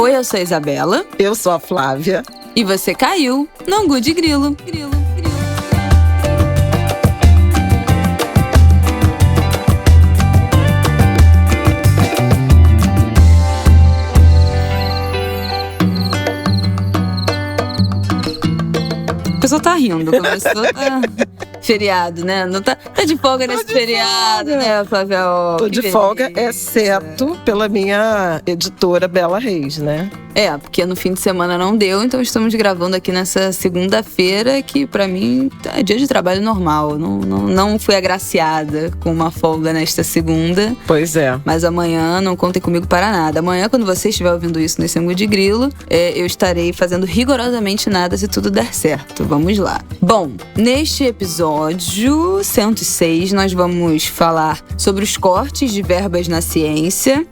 Oi, eu sou a Isabela. Eu sou a Flávia. E você caiu no Angu de Grilo. A pessoa tá rindo, começou feriado, né? Não tá de folga nesse feriado, né, Flávia? Tô de folga, exceto pela minha editora Bela Reis, né? Porque no fim de semana não deu, então estamos gravando aqui nessa segunda-feira, que pra mim é dia de trabalho normal. Não fui agraciada com uma folga nesta segunda. Pois é. Mas amanhã não contem comigo para nada. Amanhã, quando você estiver ouvindo isso nesse Angu de Grilo, eu estarei fazendo rigorosamente nada se tudo der certo. Vamos lá. Bom, neste episódio 106, nós vamos falar sobre os cortes de verbas na ciência.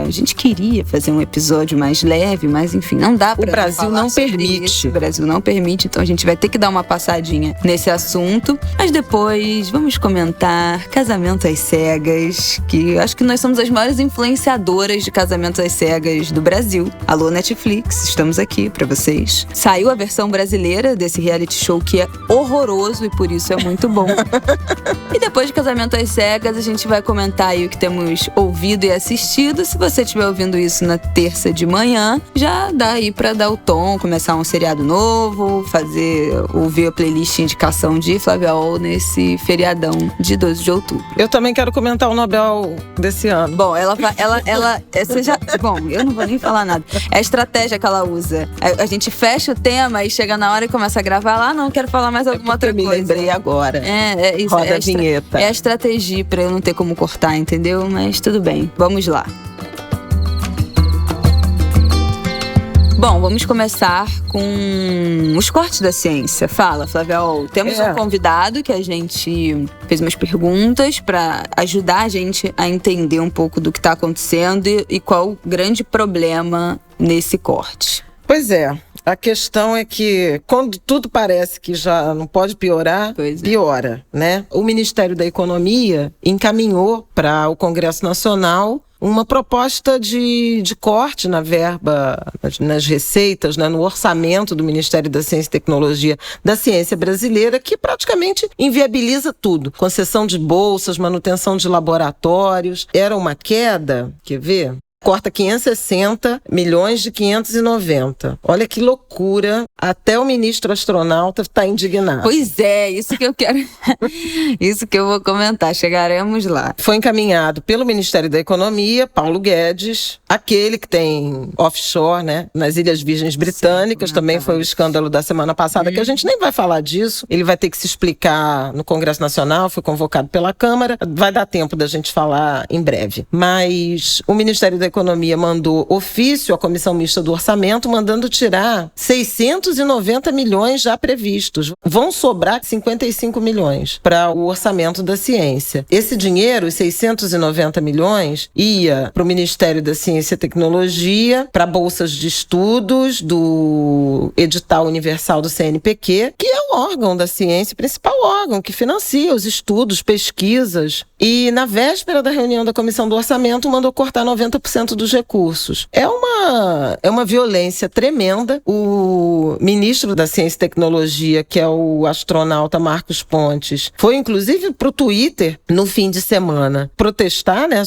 A gente queria fazer um episódio mais leve, mas enfim, não dá pra. O Brasil não permite. O Brasil não permite, então a gente vai ter que dar uma passadinha nesse assunto. Mas depois vamos comentar Casamento às Cegas, que acho que nós somos as maiores influenciadoras de Casamento às Cegas do Brasil. Alô, Netflix, estamos aqui pra vocês. Saiu a versão brasileira desse reality show que é horroroso e por isso é muito bom. E depois de Casamento às Cegas, a gente vai comentar aí o que temos ouvido e assistido. Se você estiver ouvindo isso na terça de manhã, já dá aí pra dar o tom, começar um seriado novo, ouvir a playlist de indicação de Flávia Ol nesse feriadão de 12 de outubro. Eu também quero comentar o Nobel desse ano. Bom, bom, eu não vou nem falar nada. É a estratégia que ela usa. A gente fecha o tema e chega na hora e começa a gravar lá, não quero falar mais alguma outra coisa. Eu me lembrei agora. Isso. Roda a vinheta. É a estratégia pra eu não ter como cortar, entendeu? Mas tudo bem, vamos lá. Bom, vamos começar com os cortes da ciência. Fala, Flávia. Temos um convidado que a gente fez umas perguntas para ajudar a gente a entender um pouco do que está acontecendo e qual o grande problema nesse corte. Pois é. A questão é que, quando tudo parece que já não pode piorar, piora, né? O Ministério da Economia encaminhou para o Congresso Nacional uma proposta de corte na verba, nas receitas, né, no orçamento do Ministério da Ciência e Tecnologia da Ciência Brasileira, que praticamente inviabiliza tudo. Concessão de bolsas, manutenção de laboratórios. Era uma queda, quer ver? Corta 560 milhões de 590. Olha que loucura. Até o ministro astronauta está indignado. Pois é, isso que eu quero. Isso que eu vou comentar. Chegaremos lá. Foi encaminhado pelo Ministério da Economia, Paulo Guedes, aquele que tem offshore, né, nas Ilhas Virgens Britânicas. Também foi o escândalo da semana passada, que a gente nem vai falar disso. Ele vai ter que se explicar no Congresso Nacional, foi convocado pela Câmara. Vai dar tempo da gente falar em breve. Mas o Ministério da Economia mandou ofício à Comissão Mista do Orçamento, mandando tirar 690 milhões já previstos. Vão sobrar 55 milhões para o orçamento da ciência. Esse dinheiro, os 690 milhões, ia para o Ministério da Ciência e Tecnologia, para bolsas de estudos do edital universal do CNPq, que é o órgão da ciência, o principal órgão que financia os estudos, pesquisas. E na véspera da reunião da Comissão do Orçamento, mandou cortar 90% dos recursos. É uma violência tremenda. O ministro da Ciência e Tecnologia, que é o astronauta Marcos Pontes, foi inclusive pro Twitter no fim de semana protestar, né,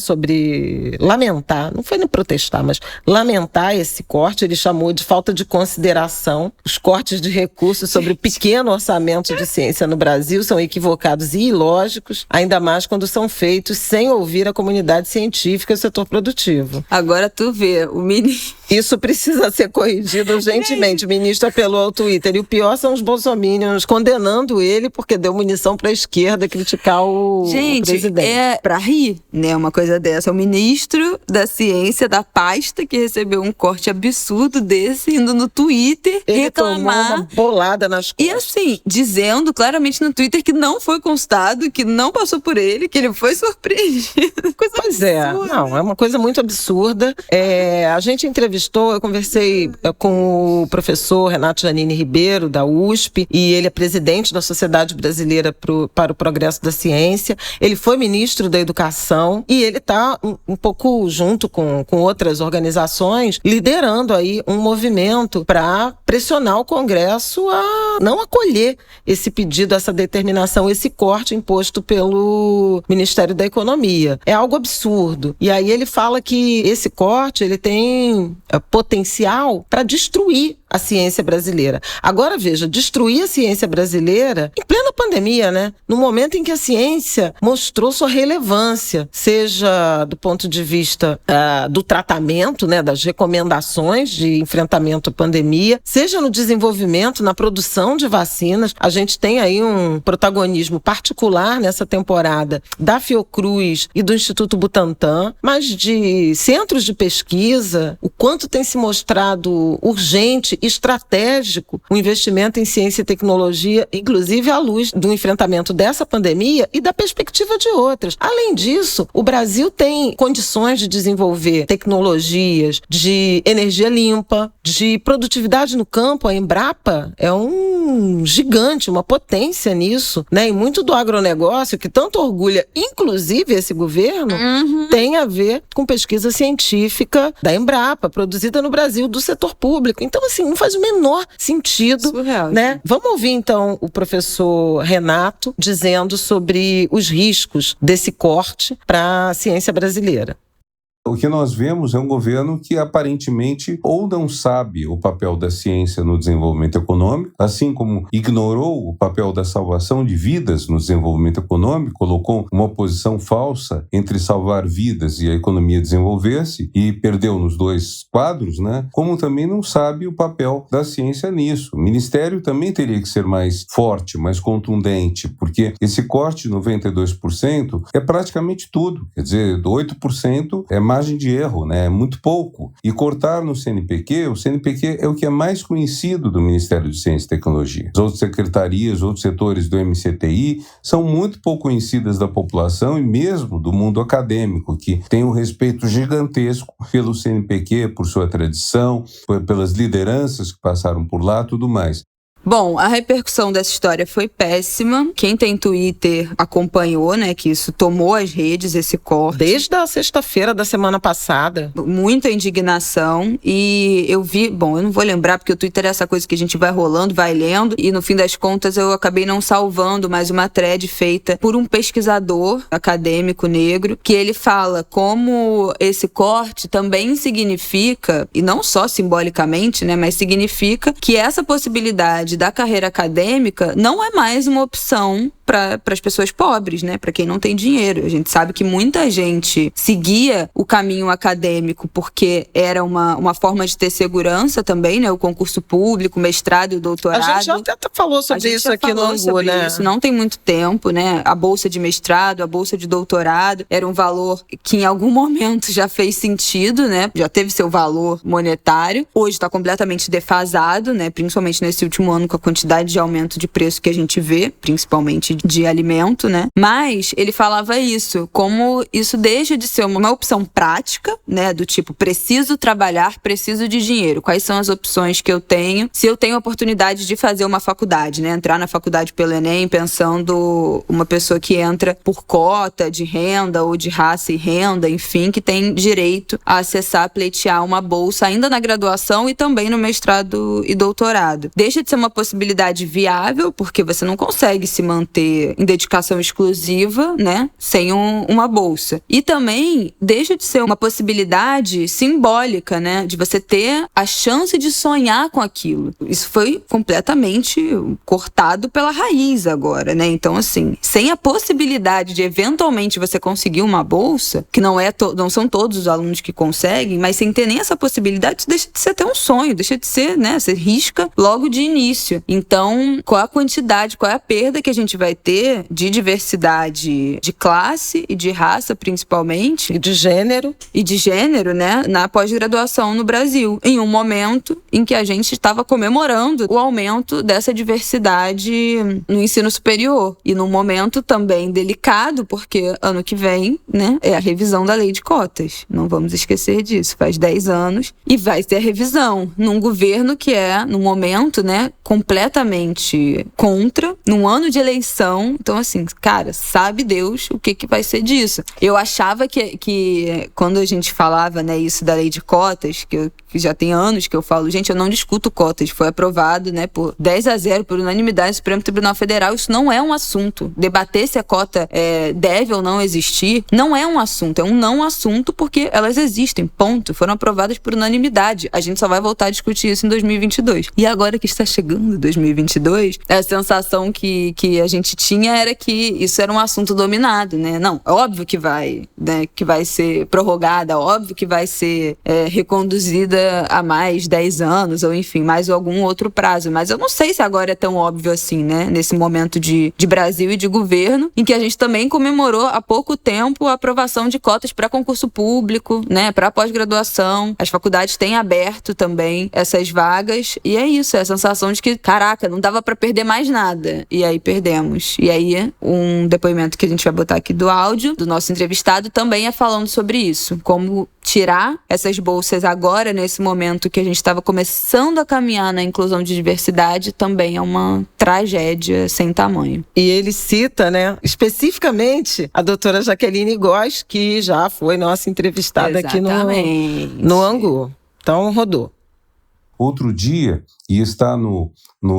lamentar, não foi nem protestar, mas lamentar esse corte. Ele chamou de falta de consideração. Os cortes de recursos sobre o pequeno orçamento de ciência no Brasil são equivocados e ilógicos, ainda mais quando são feitos sem ouvir a comunidade científica e o setor produtivo. Agora tu vê, o ministro... Isso precisa ser corrigido urgentemente. O ministro apelou ao Twitter. E o pior são os bolsominions condenando ele porque deu munição para a esquerda criticar o presidente. Gente, é pra rir, né, uma coisa dessa. O ministro da ciência, da pasta, que recebeu um corte absurdo desse, indo no Twitter ele reclamar. Tomou uma bolada nas costas. E assim, dizendo claramente no Twitter que não foi consultado, que não passou por ele, que ele foi surpreendido. Coisa pois absurda. É uma coisa muito absurda. absurda. A gente entrevistou, eu conversei com o professor Renato Janine Ribeiro, da USP, e ele é presidente da Sociedade Brasileira para o Progresso da Ciência. Ele foi ministro da Educação e ele está um pouco junto com outras organizações, liderando aí um movimento para pressionar o Congresso a não acolher esse pedido, essa determinação, esse corte imposto pelo Ministério da Economia. É algo absurdo. E aí ele fala que esse corte ele tem potencial para destruir a ciência brasileira. Agora, veja, destruir a ciência brasileira em plena pandemia, né? No momento em que a ciência mostrou sua relevância, seja do ponto de vista do tratamento, né, das recomendações de enfrentamento à pandemia, seja no desenvolvimento, na produção de vacinas. A gente tem aí um protagonismo particular nessa temporada da Fiocruz e do Instituto Butantan, mas de centros de pesquisa, o quanto tem se mostrado urgente, estratégico, o investimento em ciência e tecnologia, inclusive à luz do enfrentamento dessa pandemia e da perspectiva de outras. Além disso, o Brasil tem condições de desenvolver tecnologias de energia limpa, de produtividade no campo. A Embrapa é um gigante, uma potência nisso, né? E muito do agronegócio, que tanto orgulha, inclusive esse governo, tem a ver com pesquisa científica da Embrapa, produzida no Brasil, do setor público. Então, assim, não faz o menor sentido, surreal, né? Vamos ouvir, então, o professor Renato dizendo sobre os riscos desse corte para a ciência brasileira. O que nós vemos é um governo que aparentemente ou não sabe o papel da ciência no desenvolvimento econômico, assim como ignorou o papel da salvação de vidas no desenvolvimento econômico, colocou uma posição falsa entre salvar vidas e a economia desenvolver-se e perdeu nos dois quadros, né? Como também não sabe o papel da ciência nisso. O Ministério também teria que ser mais forte, mais contundente, porque esse corte de 92% é praticamente tudo. Quer dizer, 8% é margem de erro, né? É muito pouco. E cortar no CNPq, o CNPq é o que é mais conhecido do Ministério de Ciência e Tecnologia. As outras secretarias, outros setores do MCTI são muito pouco conhecidas da população e mesmo do mundo acadêmico, que tem um respeito gigantesco pelo CNPq, por sua tradição, pelas lideranças que passaram por lá, tudo mais. Bom, a repercussão dessa história foi péssima. Quem tem Twitter acompanhou, né, que isso tomou as redes, esse corte. Desde a sexta-feira da semana passada. Muita indignação. E eu vi, bom, eu não vou lembrar, porque o Twitter é essa coisa que a gente vai rolando, vai lendo, e no fim das contas eu acabei não salvando mais uma thread feita por um pesquisador acadêmico negro, que ele fala como esse corte também significa, e não só simbolicamente, né, mas significa que essa possibilidade da carreira acadêmica não é mais uma opção para as pessoas pobres, né? Para quem não tem dinheiro. A gente sabe que muita gente seguia o caminho acadêmico porque era uma forma de ter segurança também, né? O concurso público, o mestrado e o doutorado. A gente já até falou sobre isso aqui no Angu, né? Isso não tem muito tempo, né? A bolsa de mestrado, a bolsa de doutorado era um valor que em algum momento já fez sentido, né? Já teve seu valor monetário. Hoje está completamente defasado, né? Principalmente nesse último ano, com a quantidade de aumento de preço que a gente vê, principalmente de alimento, né? Mas ele falava isso, como isso deixa de ser uma opção prática, né? Do tipo, preciso trabalhar, preciso de dinheiro. Quais são as opções que eu tenho? Se eu tenho a oportunidade de fazer uma faculdade, né? Entrar na faculdade pelo Enem, pensando uma pessoa que entra por cota de renda ou de raça e renda, enfim, que tem direito a acessar, pleitear uma bolsa ainda na graduação e também no mestrado e doutorado. Deixa de ser uma possibilidade viável, porque você não consegue se manter em dedicação exclusiva, né, sem uma bolsa. E também deixa de ser uma possibilidade simbólica, né, de você ter a chance de sonhar com aquilo. Isso foi completamente cortado pela raiz agora, né? Então, assim, sem a possibilidade de eventualmente você conseguir uma bolsa, que não são todos os alunos que conseguem, mas sem ter nem essa possibilidade, deixa de ser até um sonho, deixa de ser, né, você risca logo de início. Então, qual a quantidade, qual é a perda que a gente vai ter de diversidade de classe e de raça, principalmente. E de gênero. E de gênero, né? Na pós-graduação no Brasil. Em um momento em que a gente estava comemorando o aumento dessa diversidade no ensino superior. E num momento também delicado, porque ano que vem, né, é a revisão da lei de cotas. Não vamos esquecer disso. Faz 10 anos e vai ter a revisão. Num governo que é, no momento, né, completamente contra, num ano de eleição. Então, assim, cara, sabe Deus o que vai ser disso. Eu achava que quando a gente falava, né, isso da lei de cotas, que já tem anos que eu falo, gente, eu não discuto cotas, foi aprovado, né, por 10-0, por unanimidade do Supremo Tribunal Federal, isso não é um assunto. Debater se a cota deve ou não existir, não é um assunto, é um não assunto porque elas existem, ponto. Foram aprovadas por unanimidade. A gente só vai voltar a discutir isso em 2022. E agora que está chegando 2022, a sensação que a gente tinha era que isso era um assunto dominado, né? Não, óbvio que vai, né, que vai ser prorrogada, óbvio que vai ser reconduzida a mais 10 anos, ou enfim, mais algum outro prazo. Mas eu não sei se agora é tão óbvio assim, né? Nesse momento de Brasil e de governo, em que a gente também comemorou há pouco tempo a aprovação de cotas para concurso público, né? Para pós-graduação. As faculdades têm aberto também essas vagas. E é isso, é a sensação de que, caraca, não dava para perder mais nada. E aí perdemos. E aí, um depoimento que a gente vai botar aqui do áudio, do nosso entrevistado, também é falando sobre isso. Como tirar essas bolsas agora, nesse momento que a gente estava começando a caminhar na inclusão de diversidade, também é uma tragédia sem tamanho. E ele cita, né, especificamente a doutora Jaqueline Góes, que já foi nossa entrevistada aqui no Angu. Então, rodou. Outro dia, e está no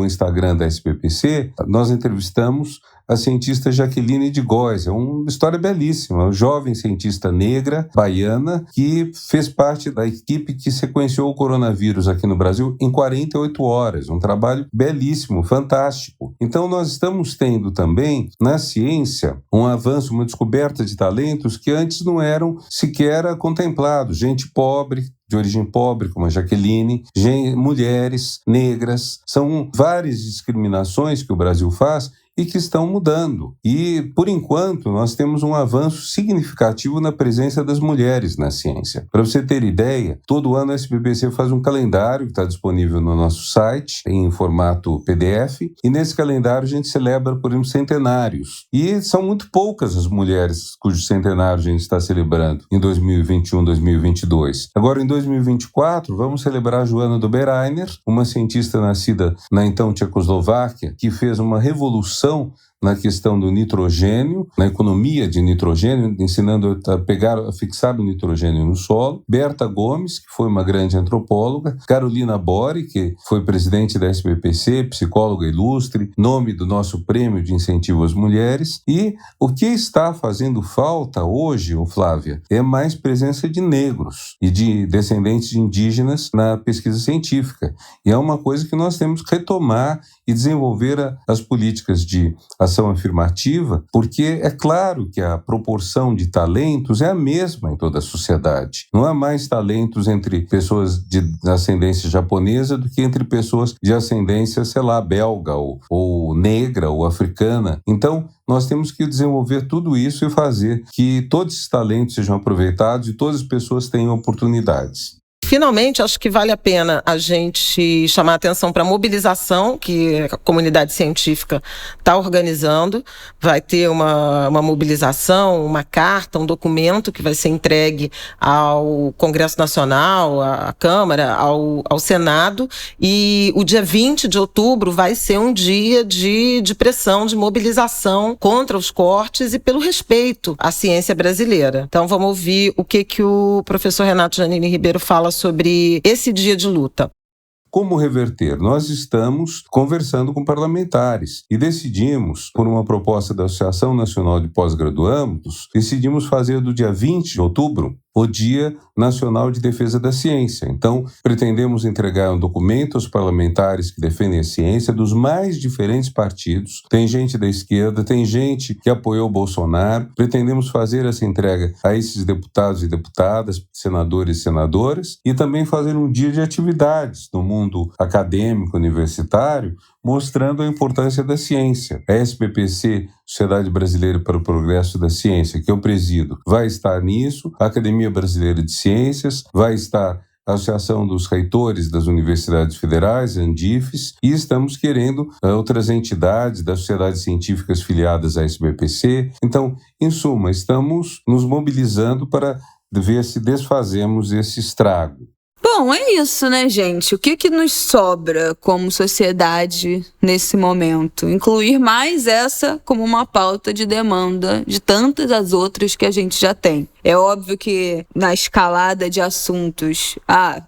Instagram da SPPC, nós entrevistamos a cientista Jaqueline de Góes. É uma história belíssima. Uma jovem cientista negra, baiana, que fez parte da equipe que sequenciou o coronavírus aqui no Brasil em 48 horas. Um trabalho belíssimo, fantástico. Então, nós estamos tendo também, na ciência, um avanço, uma descoberta de talentos que antes não eram sequer contemplados. Gente pobre, de origem pobre, como a Jaqueline, mulheres negras. São várias discriminações que o Brasil faz e que estão mudando. E, por enquanto, nós temos um avanço significativo na presença das mulheres na ciência. Para você ter ideia, todo ano a SPPC faz um calendário que está disponível no nosso site, em formato PDF, e nesse calendário a gente celebra, por exemplo, centenários. E são muito poucas as mulheres cujo centenário a gente está celebrando em 2021, 2022. Agora, em 2024, vamos celebrar a Joana Dobereiner, uma cientista nascida na então Tchecoslováquia, que fez uma revolução na questão do nitrogênio, na economia de nitrogênio, ensinando a fixar o nitrogênio no solo. Berta Gomes, que foi uma grande antropóloga. Carolina Bori, que foi presidente da SPPC, psicóloga ilustre, nome do nosso prêmio de incentivo às mulheres. E o que está fazendo falta hoje, Flávia, é mais presença de negros e de descendentes de indígenas na pesquisa científica. E é uma coisa que nós temos que retomar e desenvolver as políticas de ação afirmativa, porque é claro que a proporção de talentos é a mesma em toda a sociedade. Não há mais talentos entre pessoas de ascendência japonesa do que entre pessoas de ascendência, sei lá, belga ou negra ou africana. Então, nós temos que desenvolver tudo isso e fazer que todos esses talentos sejam aproveitados e todas as pessoas tenham oportunidades. Finalmente, acho que vale a pena a gente chamar a atenção para a mobilização que a comunidade científica está organizando. Vai ter uma mobilização, uma carta, um documento que vai ser entregue ao Congresso Nacional, à Câmara, ao Senado. E o dia 20 de outubro vai ser um dia de pressão, de mobilização contra os cortes e pelo respeito à ciência brasileira. Então, vamos ouvir o que o professor Renato Janine Ribeiro fala sobre esse dia de luta. Como reverter? Nós estamos conversando com parlamentares e decidimos, por uma proposta da Associação Nacional de Pós-Graduandos, decidimos fazer do dia 20 de outubro o Dia Nacional de Defesa da Ciência. Então, pretendemos entregar um documento aos parlamentares que defendem a ciência dos mais diferentes partidos. Tem gente da esquerda, tem gente que apoiou o Bolsonaro. Pretendemos fazer essa entrega a esses deputados e deputadas, senadores e senadoras, e também fazer um dia de atividades no mundo acadêmico, universitário, mostrando a importância da ciência. A SBPC, Sociedade Brasileira para o Progresso da Ciência, que eu presido, vai estar nisso, a Academia Brasileira de Ciências, vai estar a Associação dos Reitores das Universidades Federais, ANDIFES, e estamos querendo outras entidades das sociedades científicas filiadas à SBPC. Então, em suma, estamos nos mobilizando para ver se desfazemos esse estrago. Bom, é isso, né, gente? O que nos sobra como sociedade nesse momento? Incluir mais essa como uma pauta de demanda de tantas as outras que a gente já tem. É óbvio que na escalada de assuntos, há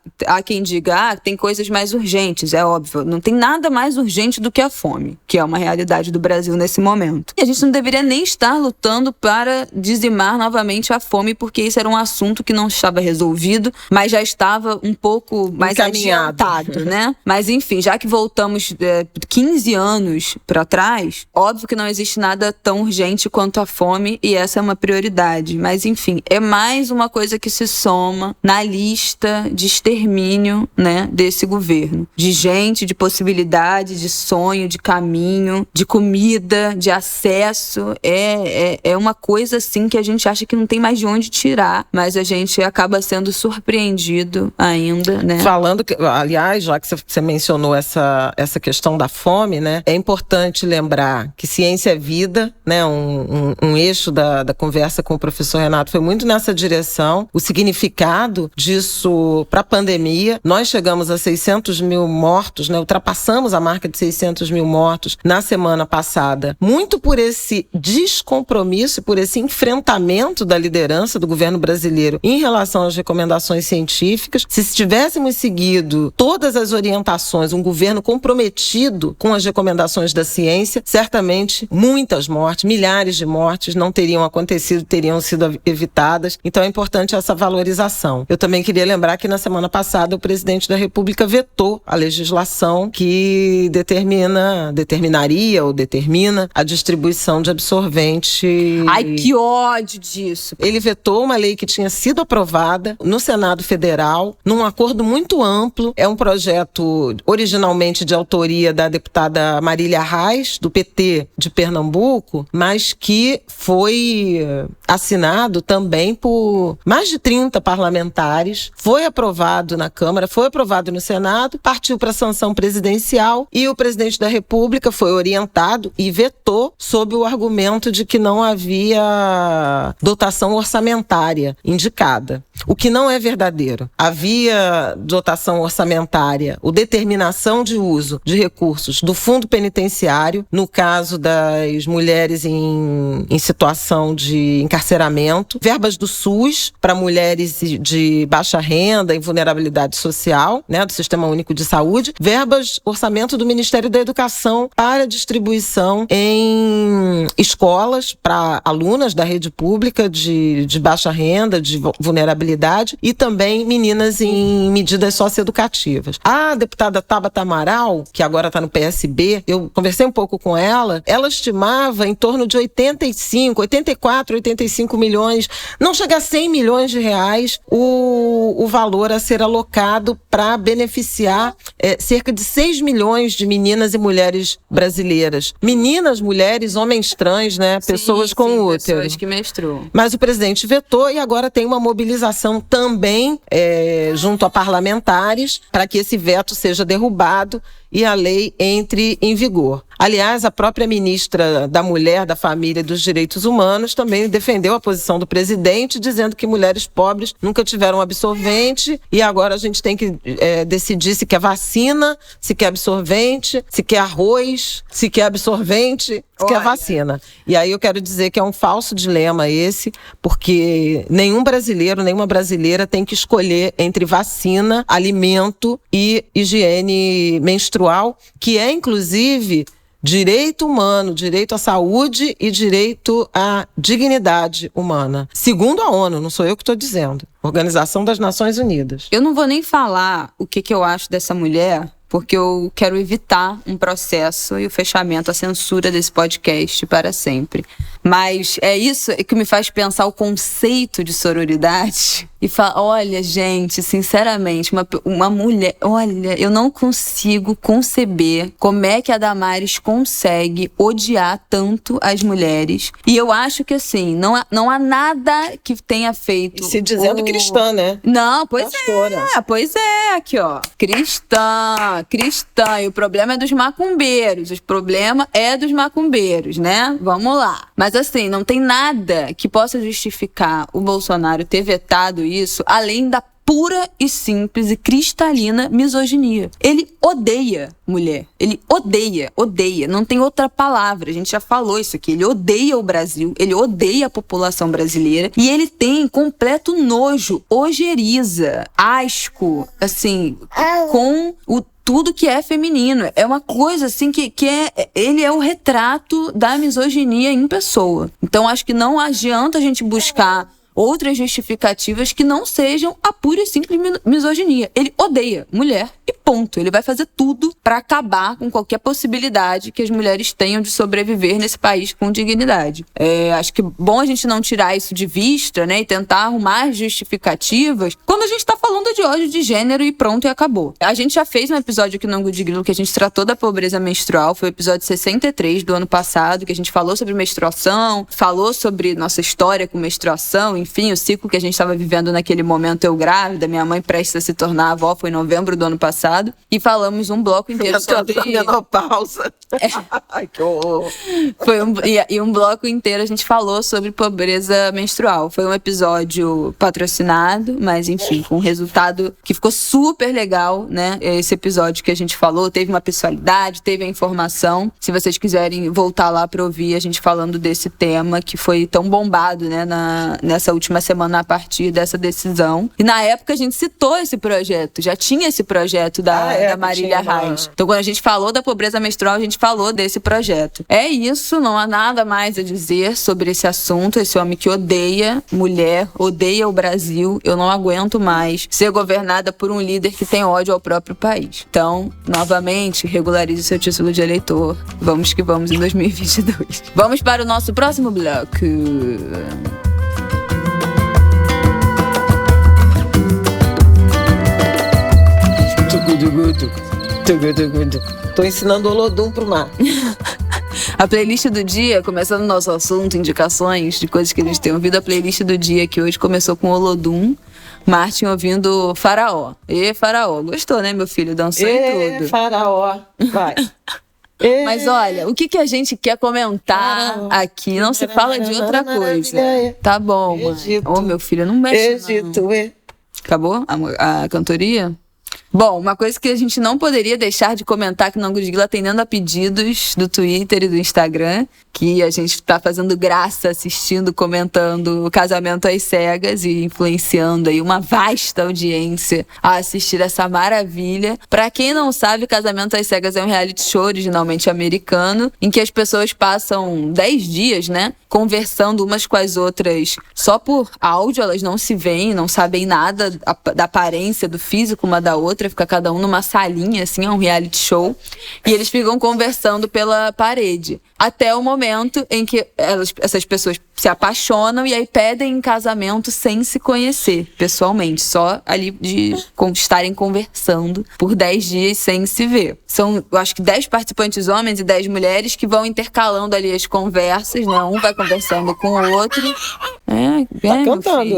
quem diga, tem coisas mais urgentes, é óbvio. Não tem nada mais urgente do que a fome, que é uma realidade do Brasil nesse momento. E a gente não deveria nem estar lutando para dizimar novamente a fome, porque isso era um assunto que não estava resolvido, mas já estava um pouco mais adiantado, né? Mas enfim, já que voltamos 15 anos para trás, óbvio que não existe nada tão urgente quanto a fome, e essa é uma prioridade. Mas enfim, é mais uma coisa que se soma na lista de extermínio, né, desse governo. De gente, de possibilidade, de sonho, de caminho, de comida, de acesso. É uma coisa assim que a gente acha que não tem mais de onde tirar, mas a gente acaba sendo surpreendido ainda, né? Falando, aliás, já que você mencionou essa questão da fome, né, é importante lembrar que ciência é vida, né, um eixo da conversa com o professor Renato foi muito nessa direção. O significado disso para a pandemia, nós chegamos a 600 mil mortos, né, ultrapassamos a marca de 600 mil mortos na semana passada, muito por esse descompromisso, por esse enfrentamento da liderança do governo brasileiro em relação às recomendações científicas. Se tivéssemos seguido todas as orientações, um governo comprometido com as recomendações da ciência, certamente muitas mortes, milhares de mortes não teriam acontecido, teriam sido evitadas. Então é importante essa valorização. Eu também queria lembrar que na semana passada o presidente da República vetou a legislação que determinaria ou determina a distribuição de absorvente. Ai, que ódio disso! Ele vetou uma lei que tinha sido aprovada no Senado Federal, num acordo muito amplo. É um projeto originalmente de autoria da deputada Marília Reis, do PT de Pernambuco, mas que foi assinado também por mais de 30 parlamentares, foi aprovado na Câmara, foi aprovado no Senado, partiu para a sanção presidencial e o presidente da República foi orientado e vetou sob o argumento de que não havia dotação orçamentária indicada, o que não é verdadeiro. Havia dotação orçamentária, ou determinação de uso de recursos do fundo penitenciário, no caso das mulheres em situação de encarceramento, verbas do SUS para mulheres de baixa renda e vulnerabilidade social, né, do Sistema Único de Saúde, verbas, orçamento do Ministério da Educação para distribuição em escolas para alunas da rede pública de baixa renda, de vulnerabilidade, e também meninas em medidas socioeducativas. A deputada Tabata Amaral, que agora está no PSB, eu conversei um pouco com ela estimava em torno de 84, 85 milhões, não chega a 100 milhões de reais o valor a ser alocado para beneficiar cerca de 6 milhões de meninas e mulheres brasileiras. Meninas, mulheres, homens trans, né? Pessoas com útero. Pessoas que menstruam. Mas o presidente vetou e agora tem uma mobilização também junto a parlamentares para que esse veto seja derrubado e a lei entre em vigor. Aliás, a própria ministra da Mulher, da Família e dos Direitos Humanos também defendeu a posição do presidente, dizendo que mulheres pobres nunca tiveram absorvente e agora a gente tem que decidir se quer vacina, se quer absorvente, se quer arroz, se quer absorvente, se quer vacina. E aí eu quero dizer que é um falso dilema esse, porque nenhum brasileiro, nenhuma brasileira tem que escolher entre vacina, alimento e higiene menstrual, que é, inclusive, direito humano, direito à saúde e direito à dignidade humana. Segundo a ONU, não sou eu que estou dizendo. Organização das Nações Unidas. Eu não vou nem falar o que eu acho dessa mulher, porque eu quero evitar um processo e o fechamento, a censura desse podcast para sempre. Mas é isso que me faz pensar o conceito de sororidade e falar, olha, gente, sinceramente, uma mulher... Olha, eu não consigo conceber como é que a Damares consegue odiar tanto as mulheres. E eu acho que, assim, não há nada que tenha feito... Se dizendo cristã, né? Não, pois Pastora. pois é, aqui ó, cristã, e o problema é dos macumbeiros, né? Vamos lá. Mas assim, não tem nada que possa justificar o Bolsonaro ter vetado isso, além da pura e simples e cristalina misoginia. Ele odeia mulher. Ele odeia. Não tem outra palavra. A gente já falou isso aqui. Ele odeia o Brasil. Ele odeia a população brasileira. E ele tem completo nojo, ojeriza, asco, assim, com tudo que é feminino. É uma coisa assim ele é o retrato da misoginia em pessoa. Então acho que não adianta a gente buscar outras justificativas que não sejam a pura e simples misoginia. Ele odeia mulher e ponto. Ele vai fazer tudo para acabar com qualquer possibilidade que as mulheres tenham de sobreviver nesse país com dignidade. Acho que é bom a gente não tirar isso de vista, né, e tentar arrumar justificativas quando a gente tá falando de ódio de gênero e pronto, e acabou. A gente já fez um episódio aqui no Ângulo de Grilo que a gente tratou da pobreza menstrual, foi o episódio 63 do ano passado, que a gente falou sobre menstruação, falou sobre nossa história com menstruação, enfim, o ciclo que a gente estava vivendo naquele momento, eu grávida, minha mãe prestes a se tornar avó, foi em novembro do ano passado, e falamos um bloco inteiro sobre... menopausa. Ai, que horror. Um bloco inteiro a gente falou sobre pobreza menstrual. Foi um episódio patrocinado, mas enfim, com um resultado que ficou super legal, né? Esse episódio que a gente falou, teve uma pessoalidade, teve a informação. Se vocês quiserem voltar lá para ouvir a gente falando desse tema que foi tão bombado, né, nessa última semana a partir dessa decisão. E na época a gente citou esse projeto, já tinha esse projeto da Marília Reis. Então quando a gente falou da pobreza menstrual, a gente falou desse projeto. É isso, não há nada mais a dizer sobre esse assunto, esse homem que odeia mulher, odeia o Brasil. Eu não aguento mais ser governada por um líder que tem ódio ao próprio país. Então, novamente, regularize seu título de eleitor. Vamos que vamos em 2022. Vamos para o nosso próximo bloco. Tô ensinando o Olodum pro mar. A playlist do dia, começando o nosso assunto, indicações de coisas que a gente tem ouvido. A playlist do dia que hoje começou com Olodum, Martin ouvindo Faraó. Faraó, gostou, né, meu filho? Dançou em tudo. Faraó, vai. Mas olha, o que a gente quer comentar aqui? Não se fala de outra coisa. Tá bom, mãe. Ô, meu filho, não mexe não. Acabou a cantoria? Bom, uma coisa que a gente não poderia deixar de comentar aqui no Ângulo de Grilo, atendendo a pedidos do Twitter e do Instagram, que a gente tá fazendo graça assistindo, comentando o Casamento às Cegas e influenciando aí uma vasta audiência a assistir essa maravilha. Pra quem não sabe, Casamento às Cegas é um reality show originalmente americano, em que as pessoas passam 10 dias, né, conversando umas com as outras só por áudio, elas não se veem, não sabem nada da aparência, do físico uma da outra, fica cada um numa salinha, assim, é um reality show, e eles ficam conversando pela parede, até o momento em que essas pessoas se apaixonam e aí pedem em casamento sem se conhecer pessoalmente, só ali de estarem conversando por 10 dias sem se ver. São, eu acho que 10 participantes homens e 10 mulheres que vão intercalando ali as conversas, né? Um vai conversando com o outro. Tá cantando,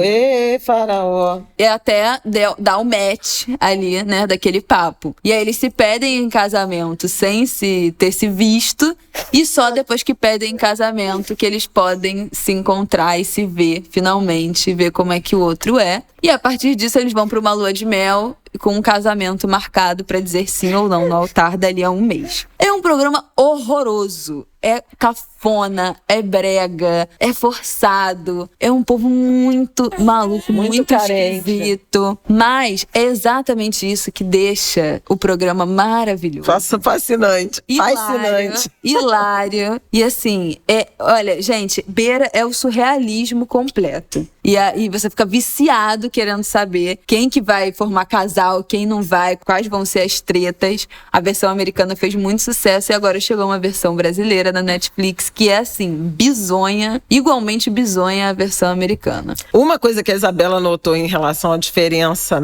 Faraó. E até dar o match ali, né, daquele papo. E aí eles se pedem em casamento sem ter se visto, e só depois que pedem em casamento que eles podem se encontrar e se ver, finalmente, ver como é que o outro é. E a partir disso eles vão para uma lua de mel com um casamento marcado pra dizer sim ou não no altar dali a um mês. É um programa horroroso. É cafona, é brega, é forçado. É um povo muito maluco, muito carente. esquisito. Mas é exatamente isso que deixa o programa maravilhoso. Fascinante. Fascinante. Hilário. E assim, olha, gente, beira é o surrealismo completo. E aí você fica viciado querendo saber quem que vai formar casal, quem não vai, quais vão ser as tretas. A versão americana fez muito sucesso e agora chegou uma versão brasileira na Netflix que é assim, bizonha, igualmente bizonha a versão americana. Uma coisa que a Isabela notou em relação à diferença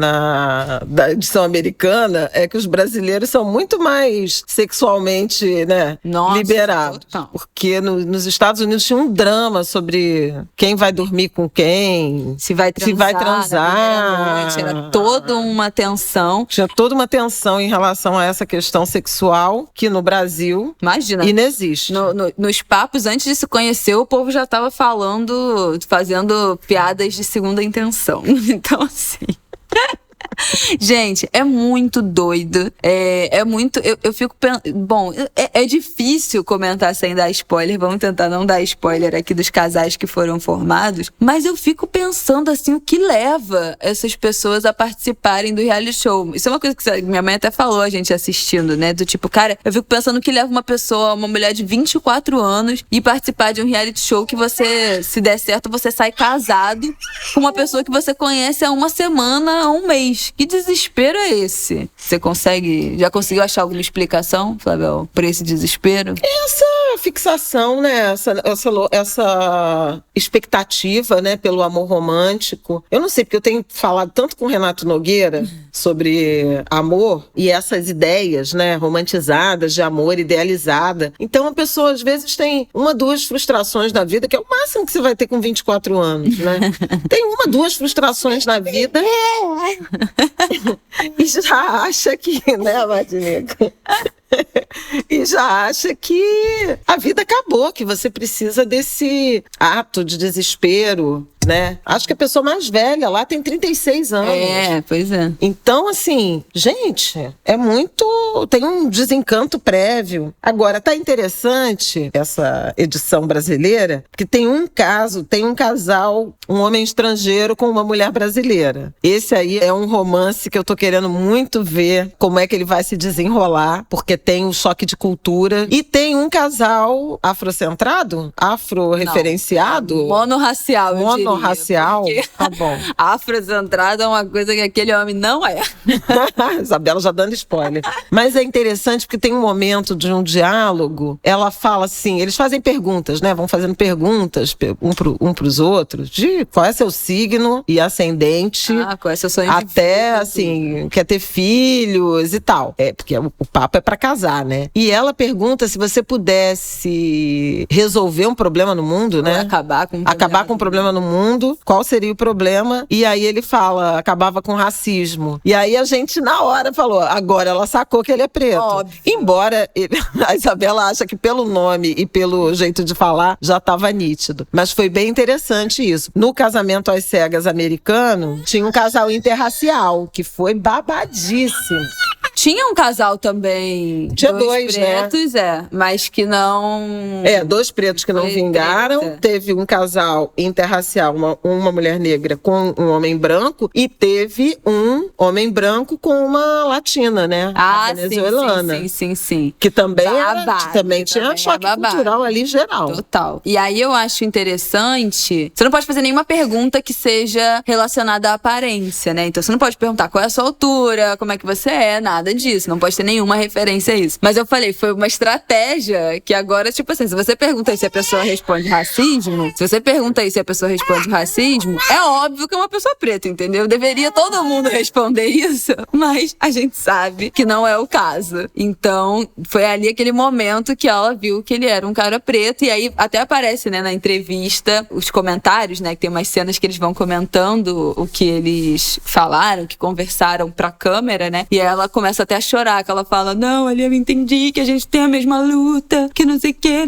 da edição americana é que os brasileiros são muito mais sexualmente, né, liberados. Total. Porque nos Estados Unidos tinha um drama sobre quem vai dormir com quem, se vai transar. Noite, era toda uma tensão. Tinha toda uma tensão em relação a essa questão sexual que no Brasil, imagina, inexiste. Nos papos, antes de se conhecer, o povo já estava fazendo piadas de segunda intenção. Então, assim... Gente, é muito doido. É muito... Eu fico pensando... Bom, é difícil comentar sem dar spoiler. Vamos tentar não dar spoiler aqui dos casais que foram formados. Mas eu fico pensando, assim, o que leva essas pessoas a participarem do reality show. Isso é uma coisa que minha mãe até falou, a gente assistindo, né? Do tipo, cara, eu fico pensando o que leva uma mulher de 24 anos e participar de um reality show que você, se der certo, você sai casado com uma pessoa que você conhece há uma semana, há um mês. Que desespero é esse? Você já conseguiu achar alguma explicação, Flávio, por esse desespero? Essa fixação, né? Essa expectativa, né? Pelo amor romântico. Eu não sei, porque eu tenho falado tanto com o Renato Nogueira sobre amor e essas ideias, né? Romantizadas de amor, idealizada. Então a pessoa às vezes tem 1, 2 frustrações na vida, que é o máximo que você vai ter com 24 anos, né? Tem 1, 2 frustrações na vida e já acha que, né, Martinica? E já acha que a vida acabou, que você precisa desse ato de desespero, né? Acho que a pessoa mais velha lá tem 36 anos. Pois é. Então, assim, gente, tem um desencanto prévio. Agora, tá interessante essa edição brasileira, porque tem um casal, um homem estrangeiro com uma mulher brasileira. Esse aí é um romance que eu tô querendo muito ver como é que ele vai se desenrolar, porque tem um choque de cultura. E tem um casal afrocentrado? Afro-referenciado? Monorracial, eu diria. Monorracial? Tá bom. Afrocentrado é uma coisa que aquele homem não é. Isabela já dando spoiler. Mas é interessante porque tem um momento de um diálogo, ela fala assim, eles fazem perguntas, né? Vão fazendo perguntas um pros outros, de qual é seu signo e ascendente. Qual é seu sonho de até, vida, assim, quer ter filhos e tal. Porque o papo é pra casar, né? E ela pergunta se você pudesse resolver um problema no mundo, né? Acabar com um problema no mundo, qual seria o problema? E aí ele fala, acabava com racismo. E aí a gente, na hora, falou, agora ela sacou que ele é preto. Óbvio. Embora a Isabela acha que pelo nome e pelo jeito de falar, já estava nítido. Mas foi bem interessante isso. No Casamento às Cegas americano, tinha um casal interracial, que foi babadíssimo. Tinha um casal também. Tinha dois pretos, né? Mas que não... 2 pretos que não vingaram. Preta. Teve um casal interracial, uma mulher negra com um homem branco. E teve um homem branco com uma latina, né? A venezuelana. Sim. Que também, tinha choque cultural ali geral. Total. E aí eu acho interessante... Você não pode fazer nenhuma pergunta que seja relacionada à aparência, né? Então você não pode perguntar qual é a sua altura, como é que você é, nada disso. Não pode ter nenhuma referência a isso. Mas eu falei, foi uma estratégia que agora, tipo assim, se você pergunta aí se a pessoa responde racismo, é óbvio que é uma pessoa preta, entendeu? Deveria todo mundo responder isso, mas a gente sabe que não é o caso. Então, foi ali aquele momento que ela viu que ele era um cara preto, e aí até aparece, né, na entrevista, os comentários, né, que tem umas cenas que eles vão comentando o que eles falaram, que conversaram pra câmera, né, e ela começa começa até a chorar, que ela fala, não, ali eu entendi que a gente tem a mesma luta, que não sei o quê.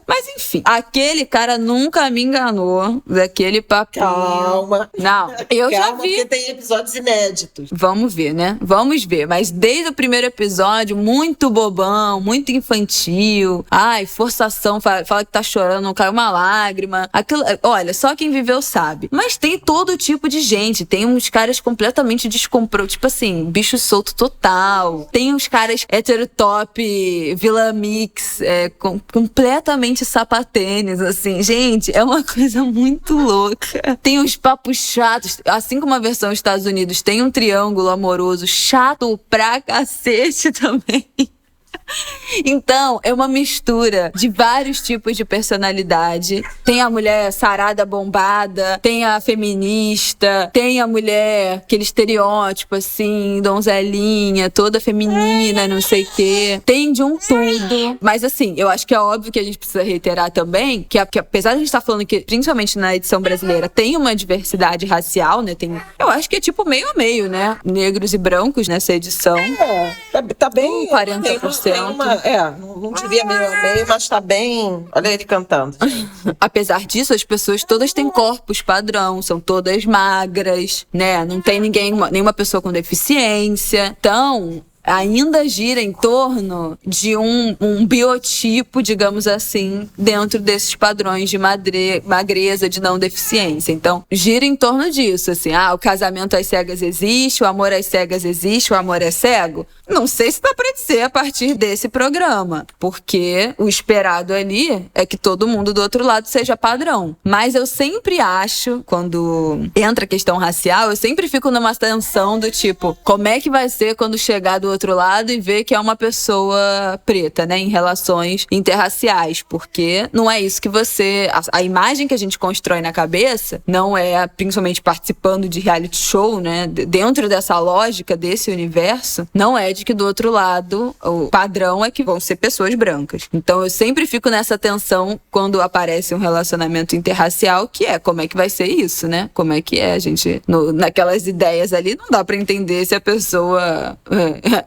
Mas enfim, aquele cara nunca me enganou daquele papinho. Calma. Não, eu já vi. Porque tem episódios inéditos. Vamos ver, né? Vamos ver. Mas desde o primeiro episódio, muito bobão, muito infantil. Ai, forçação, fala que tá chorando, não cai uma lágrima. Aquilo, olha, só quem viveu sabe. Mas tem todo tipo de gente. Tem uns caras completamente descompromissados, tipo assim, bicho solto total. Tem uns caras heterotop, Vila Mix, completamente sapatênis, assim. Gente, é uma coisa muito louca. Tem uns papos chatos. Assim como a versão Estados Unidos tem um triângulo amoroso chato pra cacete também. Então, é uma mistura de vários tipos de personalidade. Tem a mulher sarada, bombada, tem a feminista, tem a mulher, aquele estereótipo assim, donzelinha, toda feminina, não sei o quê. Tem de um tudo. Mas assim, eu acho que é óbvio que a gente precisa reiterar também que apesar de a gente estar falando que, principalmente na edição brasileira, tem uma diversidade racial, né? Eu acho que é tipo meio a meio, né? Negros e brancos nessa edição. Tá bem... 40%. Não diria meio a meio, mas tá bem... Olha ele cantando. Apesar disso, as pessoas todas têm corpos padrão, são todas magras, né? Não tem nenhuma pessoa com deficiência. Então, ainda gira em torno de um biotipo, digamos assim, dentro desses padrões de magreza, de não deficiência. Então, gira em torno disso, assim, o casamento às cegas existe, o amor às cegas existe, o amor é cego. Não sei se dá pra dizer a partir desse programa, porque o esperado ali é que todo mundo do outro lado seja padrão. Mas eu sempre acho, quando entra a questão racial, eu sempre fico numa tensão do tipo, como é que vai ser quando chegar do outro lado e ver que é uma pessoa preta, né, em relações interraciais, porque não é isso que a imagem que a gente constrói na cabeça não é, principalmente participando de reality show, né, dentro dessa lógica, desse universo, não é de que do outro lado o padrão é que vão ser pessoas brancas. Então eu sempre fico nessa tensão quando aparece um relacionamento interracial, que é como é que vai ser isso, né, como é que é a gente, naquelas ideias ali, não dá pra entender se a pessoa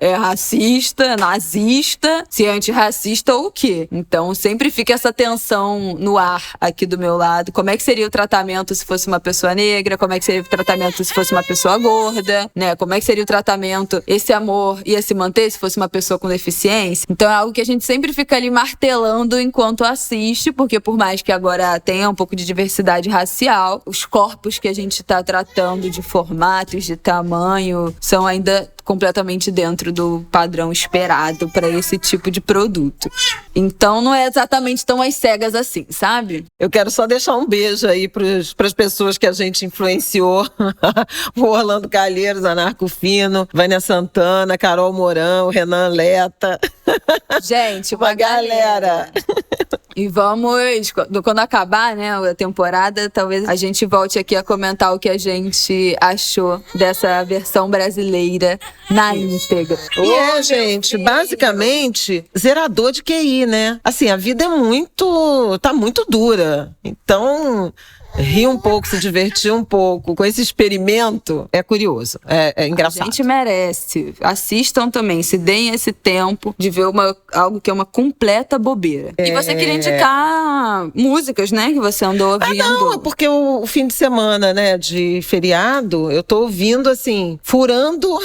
é racista, nazista, se é antirracista ou o quê. Então sempre fica essa tensão no ar aqui do meu lado. Como é que seria o tratamento se fosse uma pessoa negra? Como é que seria o tratamento se fosse uma pessoa gorda? Né? Como é que seria o tratamento? Esse amor ia se manter se fosse uma pessoa com deficiência? Então é algo que a gente sempre fica ali martelando enquanto assiste, porque por mais que agora tenha um pouco de diversidade racial, os corpos que a gente está tratando de formatos, de tamanho, são ainda completamente dentro do padrão esperado para esse tipo de produto. Então não é exatamente tão às cegas assim, sabe? Eu quero só deixar um beijo aí para as pessoas que a gente influenciou. O Orlando Calheiros, Anarco Fino, Vânia Santana, Carol Mourão, Renan Leta. Gente, uma galera. E vamos, quando acabar, né, a temporada, talvez a gente volte aqui a comentar o que a gente achou dessa versão brasileira na íntegra. E gente, basicamente, zerador de QI, né? Assim, a vida tá muito dura. Então, rir um pouco, se divertir um pouco com esse experimento é curioso, é engraçado. A gente merece. Assistam também, se deem esse tempo de ver algo que é uma completa bobeira. E você queria indicar músicas, né, que você andou ouvindo. Não, é porque o fim de semana, né, de feriado, eu tô ouvindo, assim, furando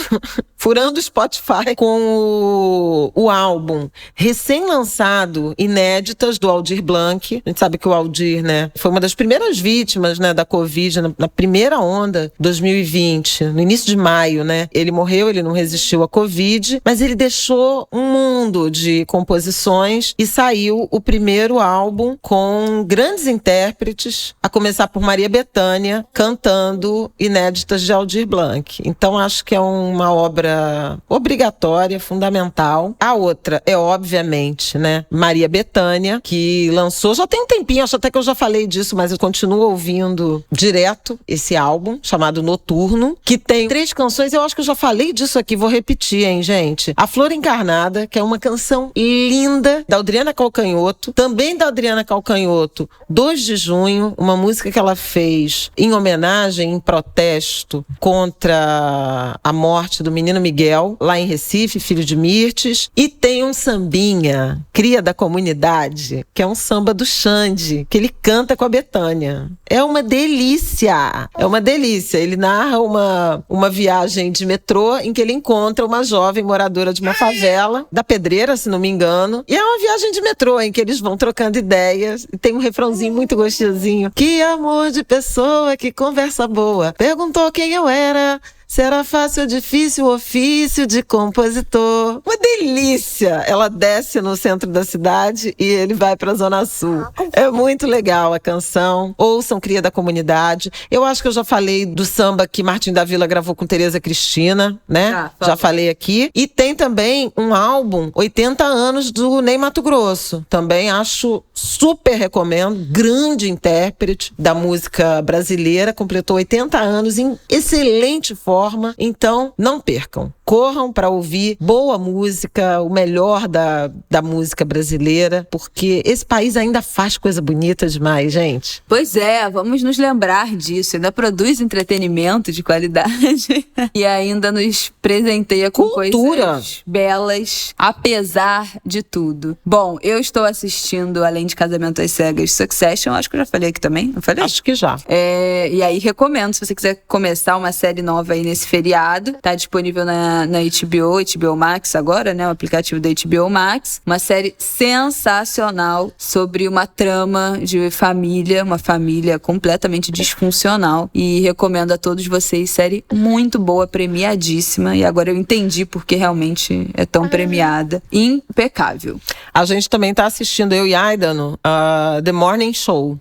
o Spotify com o álbum recém-lançado, Inéditas, do Aldir Blanc. A gente sabe que o Aldir, né, foi uma das primeiras vítimas, né, da Covid, na primeira onda, 2020, no início de maio, né? Ele morreu, ele não resistiu à Covid, mas ele deixou um mundo de composições e saiu o primeiro álbum com grandes intérpretes, a começar por Maria Bethânia, cantando Inéditas de Aldir Blanc. Então, acho que é uma obra obrigatória, fundamental. A outra é, obviamente, né, Maria Bethânia, que lançou, já tem um tempinho, acho até que eu já falei disso, mas eu continuo ouvindo direto esse álbum, chamado Noturno, que tem 3 canções, eu acho que eu já falei disso aqui, vou repetir, hein, gente. A Flor Encarnada, que é uma canção linda, da Adriana Calcanhoto, também da Adriana Calcanhoto, 2 de junho, uma música que ela fez em homenagem, em protesto contra a morte do menino Miguel, lá em Recife, filho de Mirtes. E tem um sambinha, cria da comunidade, que é um samba do Xande, que ele canta com a Bethânia. É uma delícia! É uma delícia. Ele narra uma viagem de metrô em que ele encontra uma jovem moradora de uma favela, da Pedreira, se não me engano. E é uma viagem de metrô em que eles vão trocando ideias. E tem um refrãozinho muito gostosinho. Que amor de pessoa, que conversa boa. Perguntou quem eu era. Se era fácil ou difícil o ofício de compositor. Uma delícia! Ela desce no centro da cidade e ele vai para a Zona Sul. É muito legal a canção. Ouçam, cria da comunidade. Eu acho que eu já falei do samba que Martim da Vila gravou com Tereza Cristina, né? Já falei aqui. E tem também um álbum, 80 anos, do Ney Matogrosso. Também acho, super recomendo. Grande intérprete da música brasileira. Completou 80 anos em excelente forma. Então, não percam. Corram para ouvir boa música, o melhor da música brasileira, porque esse país ainda faz coisa bonita demais, gente. Pois é, vamos nos lembrar disso. Ainda produz entretenimento de qualidade e ainda nos presenteia com coisas belas, apesar de tudo. Bom, eu estou assistindo, além de Casamento às Cegas, Succession. Acho que eu já falei aqui também, não falei? Acho que já. E aí, recomendo, se você quiser começar uma série nova aí nesse feriado. Tá disponível na HBO Max agora, né? O aplicativo da HBO Max. Uma série sensacional sobre uma trama de família, uma família completamente disfuncional. E recomendo a todos vocês, série muito boa, premiadíssima. E agora eu entendi porque realmente é tão premiada. Impecável. A gente também tá assistindo, eu e Aidano, The Morning Show.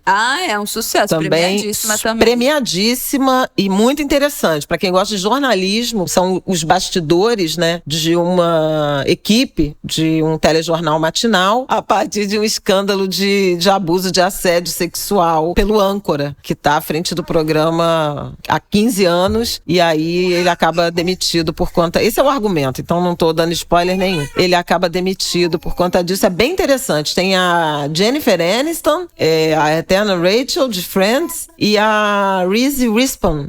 É um sucesso. Premiadíssima também. Premiadíssima e muito interessante. Para quem gosta de jornalismo, são os bastidores, né, de uma equipe de um telejornal matinal a partir de um escândalo de abuso de assédio sexual pelo âncora, que está à frente do programa há 15 anos e aí ele acaba demitido por conta... Esse é o argumento, então não estou dando spoiler nenhum. Ele acaba demitido por conta disso. É bem interessante. Tem a Jennifer Aniston, a eterna Rachel de Friends e a Reese Witherspoon,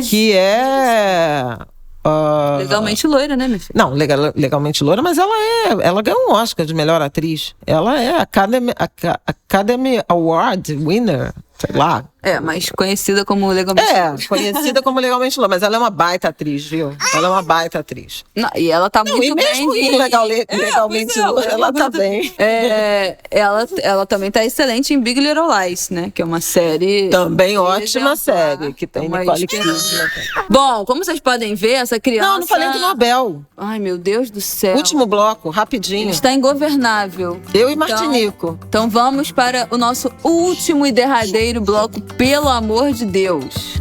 que é... legalmente loira, né, minha filha? Não, legalmente loira, mas ela ganhou um Oscar de melhor atriz. Ela é Academy Award winner, sei lá. Mas conhecida como legalmente loira. Conhecida como legalmente loira, mas ela é uma baita atriz, viu? Ela é uma baita atriz. Não, e ela tá muito mesmo bem. Legalmente loira, ela tá bem. Ela também tá excelente em Big Little Lies, né? Que é uma série... Também ótima série, que tem Nicole Kidman. Bom, como vocês podem ver, essa criança... Não falei do Nobel. Ai, meu Deus do céu. Último bloco, rapidinho. Ele está ingovernável. Eu e Martinico. Então vamos para o nosso último e derradeiro bloco, pelo amor de Deus.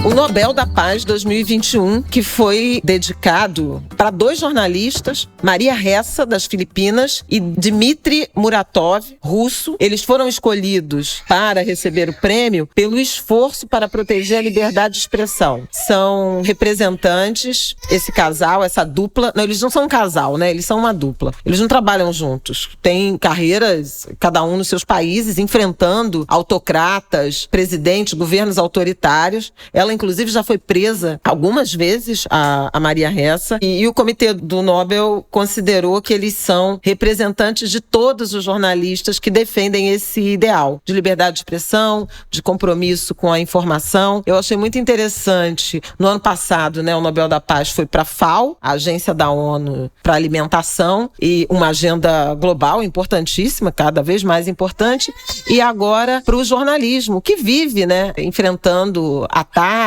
O Nobel da Paz 2021, que foi dedicado para 2 jornalistas, Maria Ressa, das Filipinas, e Dmitry Muratov, russo. Eles foram escolhidos para receber o prêmio pelo esforço para proteger a liberdade de expressão. São representantes, esse casal, essa dupla... Não, eles não são um casal, né? Eles são uma dupla. Eles não trabalham juntos. Têm carreiras, cada um nos seus países, enfrentando autocratas, presidentes, governos autoritários. Ela, inclusive, já foi presa algumas vezes, a Maria Ressa, e o Comitê do Nobel considerou que eles são representantes de todos os jornalistas que defendem esse ideal de liberdade de expressão, de compromisso com a informação. Eu achei muito interessante. No ano passado, né, o Nobel da Paz foi para a FAO, a Agência da ONU para a Alimentação, e uma agenda global importantíssima, cada vez mais importante, e agora para o jornalismo, que vive, né, enfrentando ataques,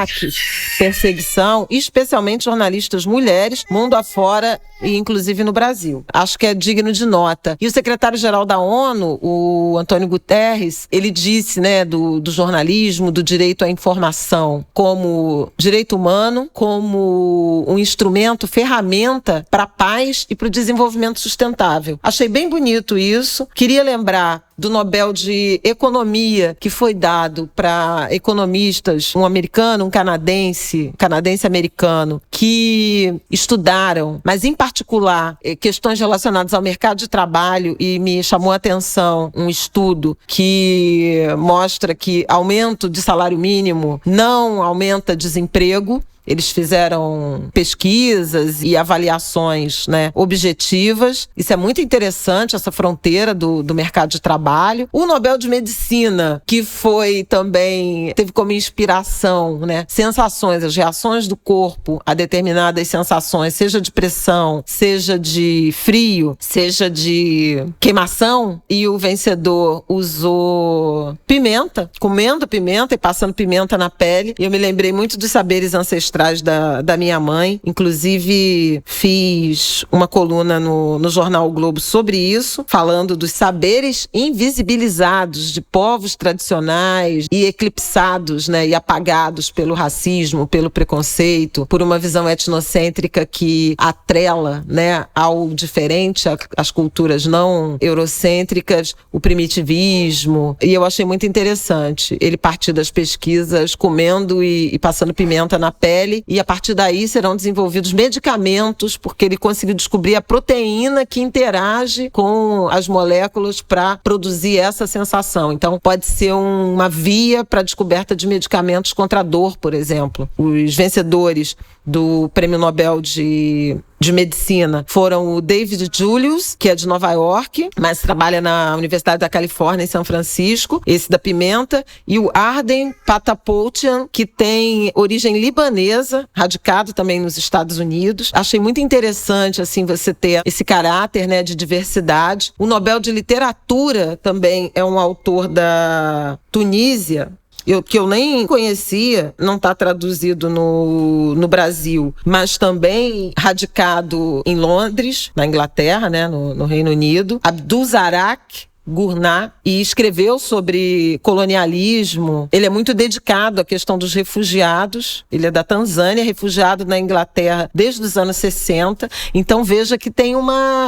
perseguição, especialmente jornalistas mulheres, mundo afora e inclusive no Brasil. Acho que é digno de nota. E o secretário-geral da ONU, o Antônio Guterres, ele disse, né, do jornalismo, do direito à informação como direito humano, como um instrumento, ferramenta para a paz e para o desenvolvimento sustentável. Achei bem bonito isso. Queria lembrar do Nobel de Economia, que foi dado para economistas, um americano, um canadense-americano, que estudaram, mas em particular, questões relacionadas ao mercado de trabalho, e me chamou a atenção um estudo que mostra que aumento de salário mínimo não aumenta desemprego. Eles fizeram pesquisas e avaliações, né, objetivas. Isso é muito interessante, essa fronteira do mercado de trabalho. O Nobel de Medicina, que foi também, teve como inspiração, né, sensações, as reações do corpo a determinadas sensações, seja de pressão, seja de frio, seja de queimação. E o vencedor usou pimenta, comendo pimenta e passando pimenta na pele. E eu me lembrei muito dos saberes ancestrais da minha mãe. Inclusive, fiz uma coluna no jornal O Globo sobre isso, falando dos saberes invisibilizados de povos tradicionais e eclipsados, né, e apagados pelo racismo, pelo preconceito, por uma visão etnocêntrica que atrela, né, ao diferente, às culturas não eurocêntricas, o primitivismo. E eu achei muito interessante ele partir das pesquisas comendo e passando pimenta na pele, e a partir daí serão desenvolvidos medicamentos, porque ele conseguiu descobrir a proteína que interage com as moléculas para produzir essa sensação. Então pode ser uma via para a descoberta de medicamentos contra a dor, por exemplo. Os vencedores do Prêmio Nobel de Medicina foram o David Julius, que é de Nova York, mas trabalha na Universidade da Califórnia, em São Francisco, esse da pimenta, e o Arden Patapoutian, que tem origem libanesa, radicado também nos Estados Unidos. Achei muito interessante, assim, você ter esse caráter, né, de diversidade. O Nobel de Literatura também é um autor da Tunísia, que eu nem conhecia, não está traduzido no Brasil, mas também radicado em Londres, na Inglaterra, né, no Reino Unido. Abdulrazak Gurnah, e escreveu sobre colonialismo. Ele é muito dedicado à questão dos refugiados. Ele é da Tanzânia, refugiado na Inglaterra desde os anos 60. Então veja que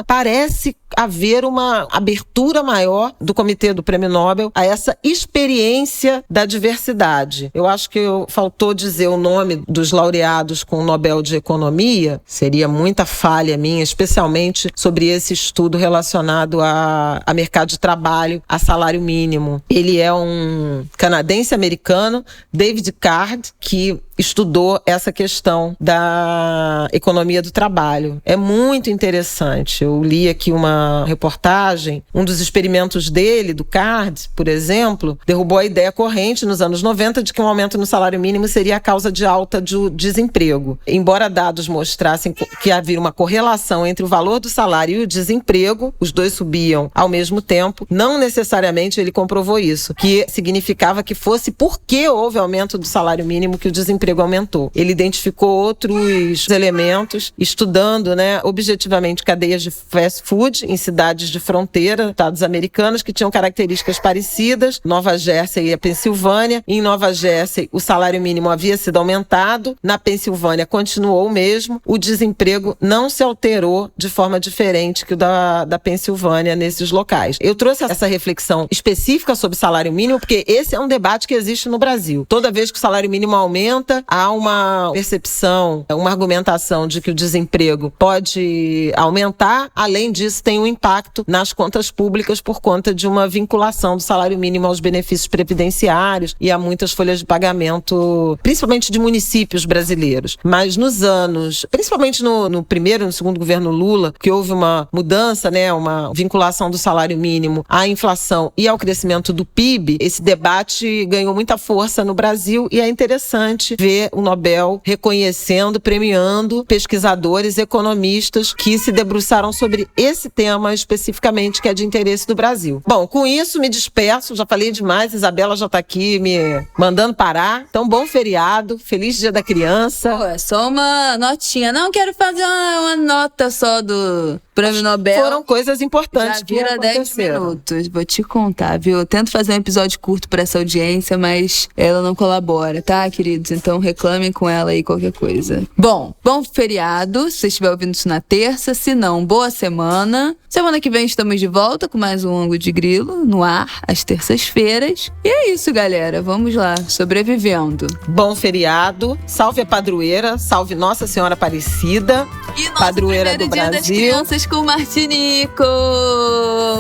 parece haver uma abertura maior do Comitê do Prêmio Nobel a essa experiência da diversidade. Eu acho que faltou dizer o nome dos laureados com o Nobel de Economia. Seria muita falha minha, especialmente sobre esse estudo relacionado a mercado de trabalho, a salário mínimo. Ele é um canadense-americano, David Card, que estudou essa questão da economia do trabalho. É muito interessante. Eu li aqui uma reportagem, um dos experimentos dele, do Card, por exemplo, derrubou a ideia corrente nos anos 90 de que um aumento no salário mínimo seria a causa de alta do desemprego. Embora dados mostrassem que havia uma correlação entre o valor do salário e o desemprego, os dois subiam ao mesmo tempo, não necessariamente ele comprovou isso, que significava que fosse porque houve aumento do salário mínimo que o desemprego aumentou. Ele identificou outros elementos, estudando, né, objetivamente cadeias de fast food em cidades de fronteira, estados americanos, que tinham características parecidas, Nova Jersey e a Pensilvânia. Em Nova Jersey, o salário mínimo havia sido aumentado, na Pensilvânia continuou o mesmo, o desemprego não se alterou de forma diferente que o da Pensilvânia nesses locais. Eu trouxe essa reflexão específica sobre salário mínimo, porque esse é um debate que existe no Brasil. Toda vez que o salário mínimo aumenta, há uma percepção, uma argumentação de que o desemprego pode aumentar. Além disso, tem um impacto nas contas públicas por conta de uma vinculação do salário mínimo aos benefícios previdenciários e a muitas folhas de pagamento, principalmente de municípios brasileiros. Mas nos anos, principalmente no primeiro e no segundo governo Lula, que houve uma mudança, né, uma vinculação do salário mínimo à inflação e ao crescimento do PIB, esse debate ganhou muita força no Brasil e é interessante ver o Nobel reconhecendo, premiando pesquisadores, economistas que se debruçaram sobre esse tema especificamente, que é de interesse do Brasil. Bom, com isso me despeço, já falei demais, Isabela já está aqui me mandando parar. Então, bom feriado, feliz Dia da Criança. Pô, é só uma notinha. Não, quero fazer uma nota só do Prêmio Nobel. Foram coisas importantes que vira 10 minutos, vou te contar, viu? Eu tento fazer um episódio curto para essa audiência, mas ela não colabora, tá, queridos? Então Então reclamem com ela aí qualquer coisa. Bom feriado, se você estiver ouvindo isso na terça. Se não, boa semana. Semana que vem estamos de volta com mais um Ângulo de Grilo no ar, às terças-feiras. E é isso, galera. Vamos lá, sobrevivendo. Bom feriado. Salve a padroeira. Salve Nossa Senhora Aparecida. E nosso Padroeira do primeiro dia Brasil. das crianças com o Martinico.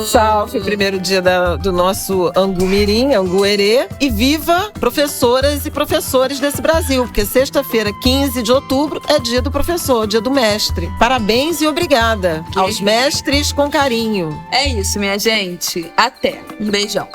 Salve, primeiro dia do nosso Angu Mirim, Angu Herê. E viva professoras e professores desse Brasil, porque sexta-feira, 15 de outubro, é dia do professor, dia do mestre. Parabéns e obrigada aos mestres com carinho. É isso, minha gente. Até. Um beijão.